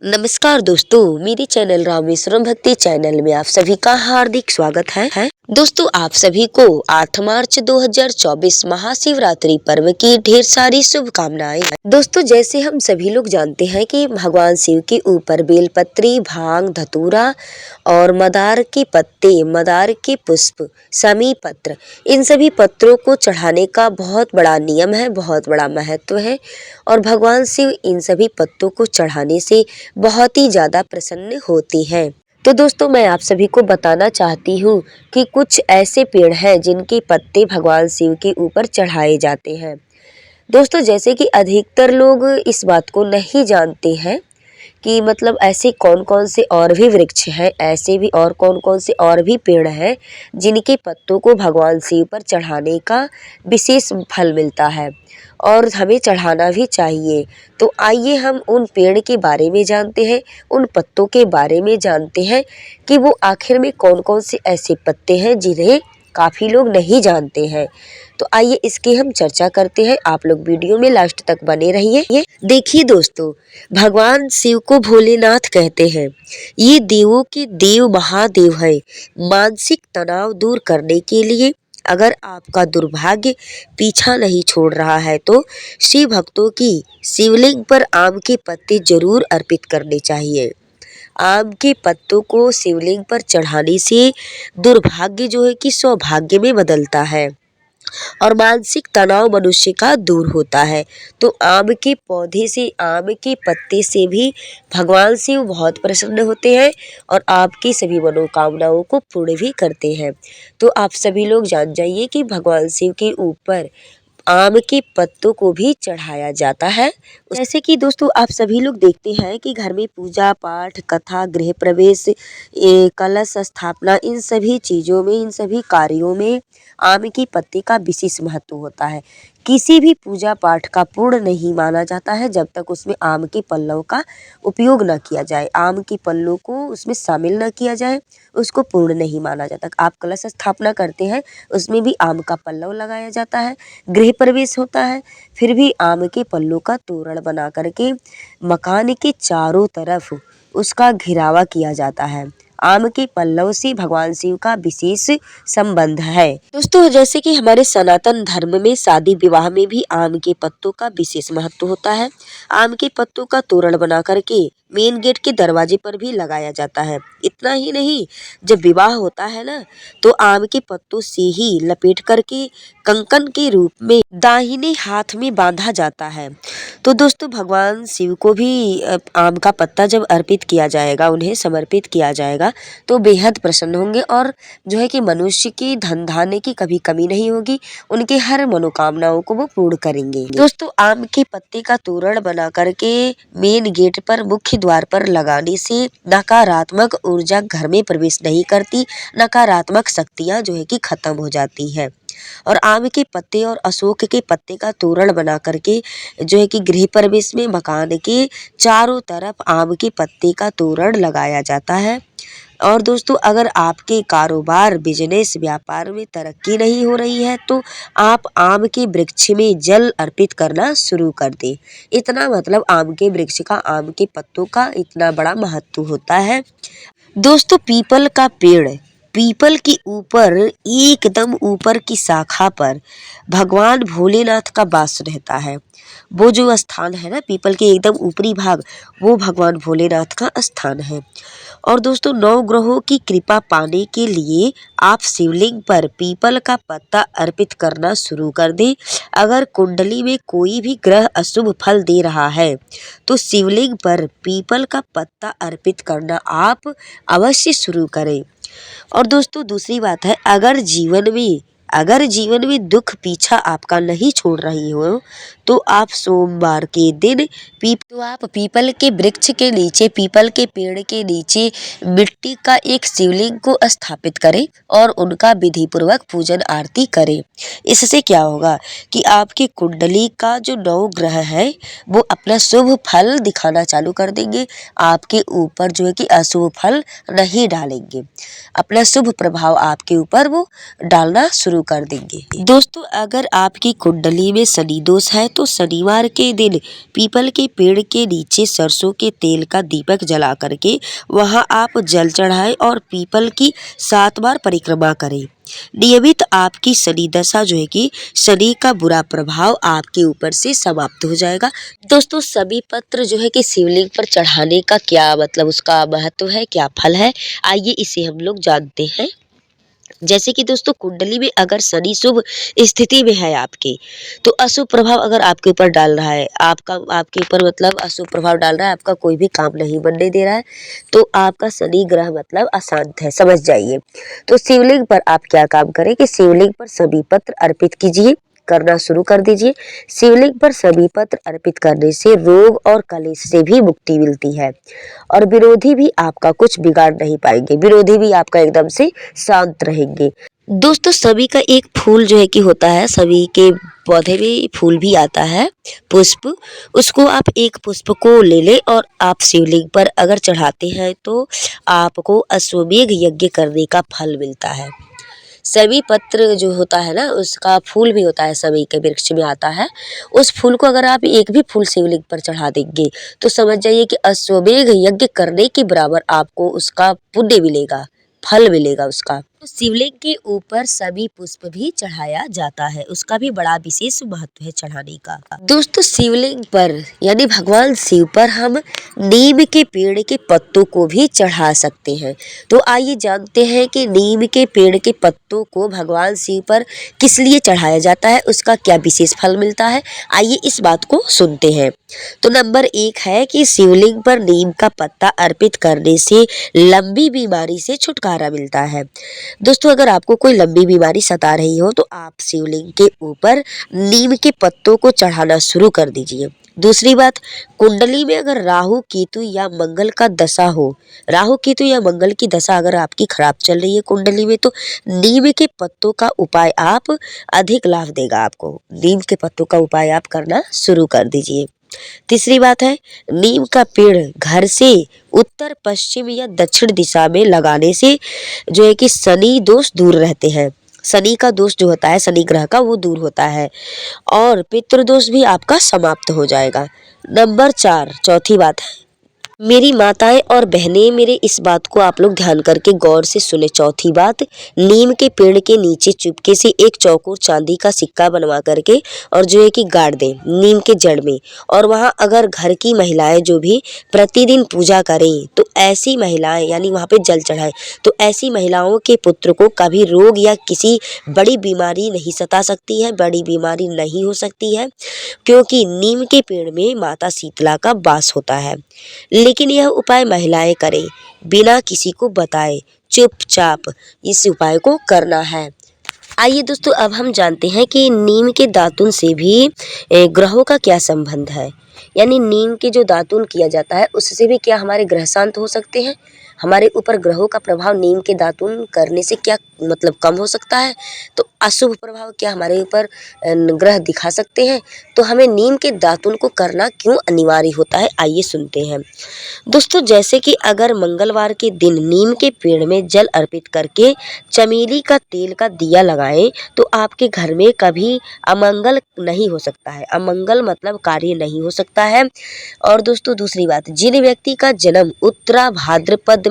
नमस्कार दोस्तों, मेरे चैनल रामेश्वरम भक्ति चैनल में आप सभी का हार्दिक स्वागत है। दोस्तों, आप सभी को 8 मार्च 2024 महाशिवरात्रि पर्व की ढेर सारी शुभकामनाएं। दोस्तों, जैसे हम सभी लोग जानते हैं कि भगवान शिव के ऊपर बेलपत्री, भांग, धतूरा और मदार के पत्ते, मदार के पुष्प, समी पत्र, इन सभी पत्रों को चढ़ाने का बहुत बड़ा नियम है, बहुत बड़ा महत्व है। और भगवान शिव इन सभी पत्तों को चढ़ाने से बहुत ही ज़्यादा प्रसन्न होती हैं। तो दोस्तों, मैं आप सभी को बताना चाहती हूँ कि कुछ ऐसे पेड़ हैं जिनके पत्ते भगवान शिव के ऊपर चढ़ाए जाते हैं। दोस्तों, जैसे कि अधिकतर लोग इस बात को नहीं जानते हैं कि मतलब ऐसे कौन कौन से और भी वृक्ष हैं, ऐसे भी और कौन कौन से और भी पेड़ हैं जिनके पत्तों को भगवान शिव पर चढ़ाने का विशेष फल मिलता है और हमें चढ़ाना भी चाहिए। तो आइए हम उन पेड़ के बारे में जानते हैं, उन पत्तों के बारे में जानते हैं कि वो आखिर में कौन कौन से ऐसे पत्ते हैं जिन्हें काफ़ी लोग नहीं जानते हैं। तो आइए इसकी हम चर्चा करते हैं। आप लोग वीडियो में लास्ट तक बने रहिए। देखिए दोस्तों, भगवान शिव को भोलेनाथ कहते हैं। ये देवों के देव महादेव है। मानसिक तनाव दूर करने के लिए अगर आपका दुर्भाग्य पीछा नहीं छोड़ रहा है तो शिव भक्तों की शिवलिंग पर आम के पत्ते जरूर अर्पित करने चाहिए। आम के पत्तों को शिवलिंग पर चढ़ाने से दुर्भाग्य जो है कि सौभाग्य में बदलता है और मानसिक तनाव मनुष्य का दूर होता है। तो आम के पौधे से, आम के पत्ते से भी भगवान शिव बहुत प्रसन्न होते हैं और आपकी सभी मनोकामनाओं को पूर्ण भी करते हैं। तो आप सभी लोग जान जाइए कि भगवान शिव के ऊपर आम के पत्तों को भी चढ़ाया जाता है। जैसे कि दोस्तों, आप सभी लोग देखते हैं कि घर में पूजा पाठ, कथा, गृह प्रवेश, कलश स्थापना, इन सभी चीज़ों में, इन सभी कार्यों में आम के पत्ते का विशेष महत्व होता है। किसी भी पूजा पाठ का पूर्ण नहीं माना जाता है जब तक उसमें आम के पल्लव का उपयोग न किया जाए, आम के पल्लों को उसमें शामिल न किया जाए, उसको पूर्ण नहीं माना जाता। आप कलश स्थापना करते हैं, उसमें भी आम का पल्लव लगाया जाता है। गृह प्रवेश होता है, फिर भी आम के पल्लों का तोरण बना करके मकान के चारों तरफ उसका घिरावा किया जाता है। आम के पल्लव से भगवान शिव का विशेष संबंध है। दोस्तों, जैसे कि हमारे सनातन धर्म में शादी विवाह में भी आम के पत्तों का विशेष महत्व होता है। आम के पत्तों का तोरण बना करके मेन गेट के दरवाजे पर भी लगाया जाता है। इतना ही नहीं, जब विवाह होता है ना, तो आम के पत्तों से ही लपेट करके कंकन के रूप में दाहिने हाथ में बांधा जाता है। तो दोस्तों, भगवान शिव को भी आम का पत्ता जब अर्पित किया जाएगा, उन्हें समर्पित किया जाएगा, तो बेहद प्रसन्न होंगे और जो है कि मनुष्य की धन धान्य की कभी कमी नहीं होगी। उनके हर मनोकामनाओं को वो पूर्ण करेंगे। दोस्तों, आम के पत्ते का तोरण बना करके मेन गेट पर, मुख्य द्वार पर लगाने से नकारात्मक ऊर्जा घर में प्रवेश नहीं करती, नकारात्मक शक्तियां जो है कि खत्म हो जाती है। और आम के पत्ते और अशोक के पत्ते का तोरण बना करके जो है कि गृह प्रवेश में मकान के चारों तरफ आम के पत्ते का तोरण लगाया जाता है। और दोस्तों, अगर आपके कारोबार, बिजनेस, व्यापार में तरक्की नहीं हो रही है तो आप आम के वृक्ष में जल अर्पित करना शुरू कर दें। इतना मतलब आम के वृक्ष का, आम के पत्तों का इतना बड़ा महत्व होता है। दोस्तों, पीपल का पेड़, पीपल के ऊपर, एकदम ऊपर की शाखा पर भगवान भोलेनाथ का वास रहता है। वो जो स्थान है ना, पीपल के एकदम ऊपरी भाग, वो भगवान भोलेनाथ का स्थान है। और दोस्तों, 9 ग्रहों की कृपा पाने के लिए आप शिवलिंग पर पीपल का पत्ता अर्पित करना शुरू कर दें। अगर कुंडली में कोई भी ग्रह अशुभ फल दे रहा है तो शिवलिंग पर पीपल का पत्ता अर्पित करना आप अवश्य शुरू करें। और दोस्तों, दूसरी बात है, अगर जीवन में दुख पीछा आपका नहीं छोड़ रही हो तो आप सोमवार के दिन पीपल के वृक्ष के नीचे, पीपल के पेड़ के नीचे मिट्टी का एक शिवलिंग को स्थापित करें और उनका विधि पूर्वक पूजन आरती करें। इससे क्या होगा कि आपकी कुंडली का जो 9 ग्रह है वो अपना शुभ फल दिखाना चालू कर देंगे, आपके ऊपर जो है कि अशुभ फल नहीं डालेंगे, अपना शुभ प्रभाव आपके ऊपर वो डालना शुरू शुरू कर देंगे। दोस्तों अगर आपकी कुंडली में शनि दोष है तो शनिवार के दिन पीपल के पेड़ के नीचे सरसों के तेल का दीपक जला करके वहां आप जल चढ़ाएं और पीपल की 7 बार परिक्रमा करें। नियमित आपकी शनि दशा जो है कि शनि का बुरा प्रभाव आपके ऊपर से समाप्त हो जाएगा। दोस्तों सभी पत्र जो है कि शिवलिंग पर चढ़ाने का क्या मतलब उसका महत्व है, क्या फल है, आइए इसे हम लोग जानते हैं। जैसे कि दोस्तों कुंडली में अगर शनि शुभ स्थिति में है आपके, तो अशुभ प्रभाव अगर आपके ऊपर डाल रहा है, आपके ऊपर मतलब अशुभ प्रभाव डाल रहा है, आपका कोई भी काम नहीं बनने दे रहा है, तो आपका शनि ग्रह मतलब अशांत है, समझ जाइए। तो शिवलिंग पर आप क्या काम करें कि शिवलिंग पर सभी पत्र अर्पित कीजिए, करना शुरू कर दीजिए। शिवलिंग पर सभी पत्र अर्पित करने से रोग और कलेश से भी मुक्ति मिलती है और विरोधी भी आपका कुछ बिगाड़ नहीं पाएंगे, विरोधी भी आपका एकदम से शांत रहेंगे। दोस्तों सभी का एक फूल जो है कि होता है, सभी के पौधे में फूल भी आता है, पुष्प, उसको आप एक पुष्प को ले ले और आप शिवलिंग पर अगर चढ़ाते हैं तो आपको अश्वमेघ यज्ञ करने का फल मिलता है। सभी पत्र जो होता है ना उसका फूल भी होता है, सभी के वृक्ष में आता है, उस फूल को अगर आप एक भी फूल शिवलिंग पर चढ़ा देंगे तो समझ जाइए कि अश्वमेघ यज्ञ करने के बराबर आपको उसका पुण्य मिलेगा, फल मिलेगा उसका। तो शिवलिंग के ऊपर सभी पुष्प भी चढ़ाया जाता है, उसका भी बड़ा विशेष महत्व है चढ़ाने का। दोस्तों शिवलिंग पर यानी भगवान शिव पर हम नीम के पेड़ के पत्तों को भी चढ़ा सकते हैं। तो आइए जानते हैं कि नीम के पेड़ के पत्तों को भगवान शिव पर किस लिए चढ़ाया जाता है, उसका क्या विशेष फल मिलता है, आइए इस बात को सुनते हैं। तो नंबर 1 है कि शिवलिंग पर नीम का पत्ता अर्पित करने से लंबी बीमारी से छुटकारा मिलता है। दोस्तों अगर आपको कोई लंबी बीमारी सता रही हो तो आप शिवलिंग के ऊपर नीम के पत्तों को चढ़ाना शुरू कर दीजिए। दूसरी बात, कुंडली में अगर राहु केतु या मंगल का दशा हो, राहु केतु या मंगल की दशा अगर आपकी खराब चल रही है कुंडली में, तो नीम के पत्तों का उपाय आप अधिक लाभ देगा आपको, नीम के पत्तों का उपाय आप करना शुरू कर दीजिए। तीसरी बात है, नीम का पेड़ घर से उत्तर पश्चिम या दक्षिण दिशा में लगाने से जो है कि शनि दोष दूर रहते हैं, शनि का दोष जो होता है शनि ग्रह का वो दूर होता है और पितृदोष भी आपका समाप्त हो जाएगा। नंबर 4 चौथी बात है, मेरी माताएं और बहनें मेरे इस बात को आप लोग ध्यान करके गौर से सुने। चौथी बात, नीम के पेड़ के नीचे चुपके से एक चौकोर चांदी का सिक्का बनवा करके और जो है कि गाड़ दें नीम के जड़ में, और वहां अगर घर की महिलाएं जो भी प्रतिदिन पूजा करें तो ऐसी महिलाएं यानी वहां पे जल चढ़ाएं तो ऐसी महिलाओं के पुत्र को कभी रोग या किसी बड़ी बीमारी नहीं सता सकती है, बड़ी बीमारी नहीं हो सकती है, क्योंकि नीम के पेड़ में माता शीतला का वास होता है। लेकिन यह उपाय महिलाएं करें, बिना किसी को बताए, चुपचाप इस उपाय को करना है। आइए दोस्तों अब हम जानते हैं कि नीम के दातुन से भी ग्रहों का क्या संबंध है, यानी नीम के जो दातुन किया जाता है उससे भी क्या हमारे ग्रह शांत हो सकते हैं, हमारे ऊपर ग्रहों का प्रभाव नीम के दातुन करने से क्या मतलब कम हो सकता है, तो अशुभ प्रभाव क्या हमारे ऊपर ग्रह दिखा सकते हैं, तो हमें नीम के दातुन को करना क्यों अनिवार्य होता है, आइए सुनते हैं। दोस्तों जैसे कि अगर मंगलवार के दिन नीम के पेड़ में जल अर्पित करके चमेली का तेल का दिया लगाएं तो आपके घर में कभी अमंगल नहीं हो सकता है, अमंगल मतलब कार्य नहीं हो सकता है। और दोस्तों दूसरी बात, जिन व्यक्ति का जन्म उत्तरा भाद्रपद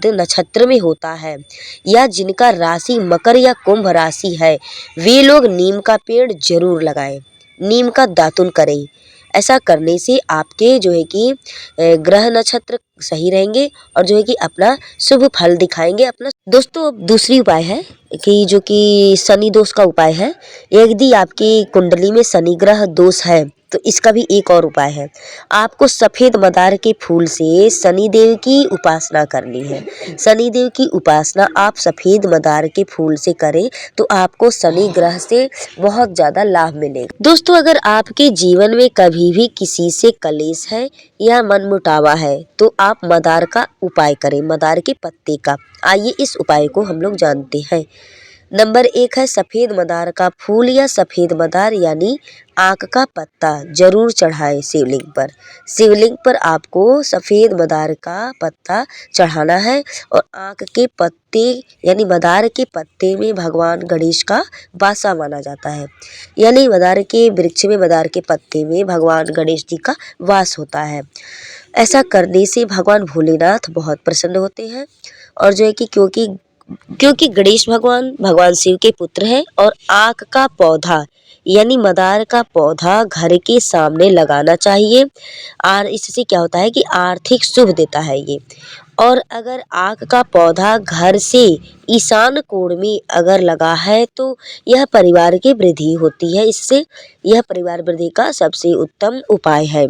नक्षत्र में होता है या जिनका राशि मकर या कुंभ राशि है, वे लोग नीम का पेड़ जरूर लगाएं, नीम का दातुन करें। ऐसा करने से आपके जो है कि ग्रह नक्षत्र सही रहेंगे और जो है कि अपना शुभ फल दिखाएंगे अपना। दोस्तों अब दूसरी उपाय है कि जो कि शनि दोष का उपाय है, यदि आपकी कुंडली में शनि ग्रह दोष है तो इसका भी एक और उपाय है, आपको सफ़ेद मदार के फूल से शनि देव की उपासना करनी है। शनि देव की उपासना आप सफ़ेद मदार के फूल से करें तो आपको शनि ग्रह से बहुत ज़्यादा लाभ मिलेगा। दोस्तों अगर आपके जीवन में कभी भी किसी से कलेश है या मनमुटावा है तो आप मदार का उपाय करें, मदार के पत्ते का। आइए इस उपाय को हम लोग जानते हैं। नंबर 1 है सफेद मदार का फूल या सफेद मदार यानी आक का पत्ता जरूर चढ़ाए शिवलिंग पर। शिवलिंग पर आपको सफेद मदार का पत्ता चढ़ाना है और आक के पत्ते यानी मदार के पत्ते में भगवान गणेश का वासा माना जाता है। यानी मदार के वृक्ष में मदार के पत्ते में भगवान गणेश जी का वास होता है। ऐसा करने से भगवान भोलेनाथ बहुत प्रसन्न होते हैं और जो है कि क्योंकि गणेश भगवान भगवान शिव के पुत्र हैं और आक का पौधा यानी मदार का पौधा घर के सामने लगाना चाहिए और इससे क्या होता है कि आर्थिक शुभ देता है ये। और अगर आक का पौधा घर से ईशान कोण में अगर लगा है तो यह परिवार की वृद्धि होती है। इससे यह परिवार वृद्धि का सबसे उत्तम उपाय है।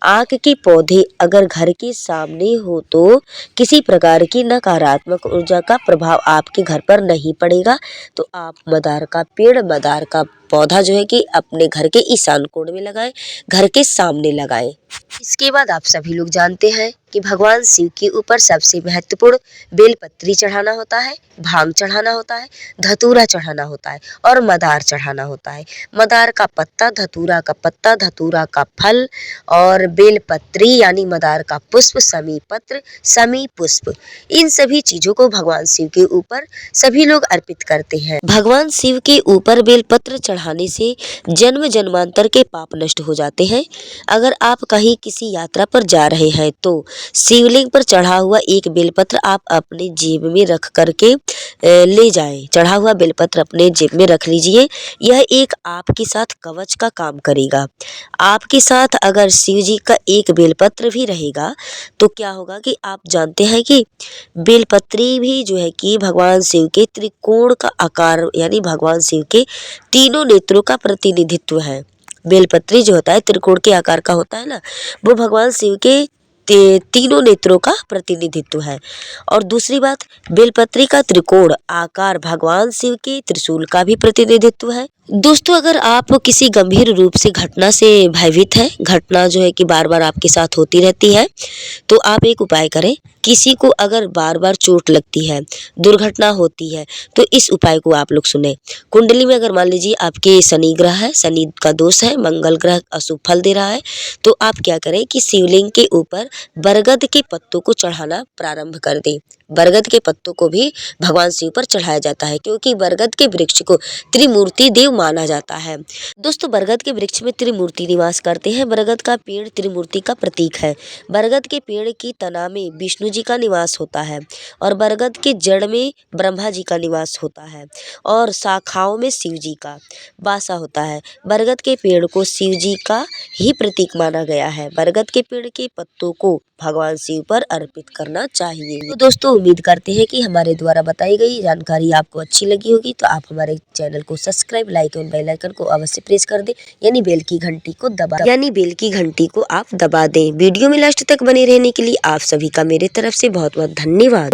आक के पौधे अगर घर के सामने हो तो किसी प्रकार की नकारात्मक ऊर्जा का प्रभाव आपके घर पर नहीं पड़ेगा। तो आप मदार का पेड़ मदार का पौधा जो है कि अपने घर के ईशान कोण में लगाएं, घर के सामने लगाएं। इसके बाद आप सभी लोग जानते हैं कि भगवान शिव के ऊपर सबसे महत्वपूर्ण बेलपत्री चढ़ाना होता है, भांग चढ़ाना होता है, धतूरा चढ़ाना होता है और मदार चढ़ाना होता है। मदार का पत्ता, धतूरा का फल और बेलपत्री यानी मदार का पुष्प, समी पत्र, समी पुष्प, इन सभी चीजों को भगवान शिव के ऊपर सभी लोग अर्पित करते हैं। भगवान शिव के ऊपर बेलपत्र चढ़ाने से जन्म जन्मांतर के पाप नष्ट हो जाते हैं। अगर आप कहीं किसी यात्रा पर जा रहे हैं तो शिवलिंग पर चढ़ा हुआ एक बेलपत्र आप अपने जेब में रख करके ले जाएं। चढ़ा हुआ बेलपत्र अपने जेब में रख लीजिए। यह एक आपके साथ कवच का काम करेगा। आपके साथ अगर शिव जी का एक बेलपत्र भी रहेगा तो क्या होगा कि आप जानते हैं कि बेलपत्री भी जो है कि भगवान शिव के त्रिकोण का आकार यानी भगवान शिव के तीनों नेत्रों का प्रतिनिधित्व है। बेलपत्री जो होता है त्रिकोण के आकार का होता है ना, वो भगवान शिव के तीनों नेत्रों का प्रतिनिधित्व है। और दूसरी बात, बेलपत्री का त्रिकोण आकार भगवान शिव के त्रिशूल का भी प्रतिनिधित्व है। दोस्तों, अगर आप किसी गंभीर रूप से घटना से भयभीत हैं, घटना जो है कि बार बार आपके साथ होती रहती है, तो आप एक उपाय करें। किसी को अगर बार बार चोट लगती है, दुर्घटना होती है, तो इस उपाय को आप लोग सुने। कुंडली में अगर मान लीजिए आपके शनि ग्रह है, शनि का दोष है, मंगल ग्रह अशुभ फल दे रहा है, तो आप क्या करें कि शिवलिंग के ऊपर बरगद के पत्तों को चढ़ाना प्रारंभ कर दें। बरगद के पत्तों को भी भगवान शिव पर चढ़ाया जाता है क्योंकि बरगद के वृक्ष को त्रिमूर्ति देव माना जाता है। दोस्तों, बरगद के वृक्ष में त्रिमूर्ति निवास करते हैं। बरगद का पेड़ त्रिमूर्ति का प्रतीक है। बरगद के पेड़ की तना में विष्णु जी का निवास होता है और बरगद के जड़ में ब्रह्मा जी का निवास होता है और शाखाओं में शिव जी का वासा होता है। बरगद के पेड़ को शिव जी का ही प्रतीक माना गया है। बरगद के पेड़ के पत्तों को भगवान शिव पर अर्पित करना चाहिए। तो दोस्तों, उम्मीद करते हैं कि हमारे द्वारा बताई गई जानकारी आपको अच्छी लगी होगी। तो आप हमारे चैनल को सब्सक्राइब, लाइक और बेल आइकन को अवश्य प्रेस कर दें यानी बेल की घंटी को आप दबा दें। वीडियो में लास्ट तक बने रहने के लिए आप सभी का मेरे तरफ से बहुत बहुत धन्यवाद।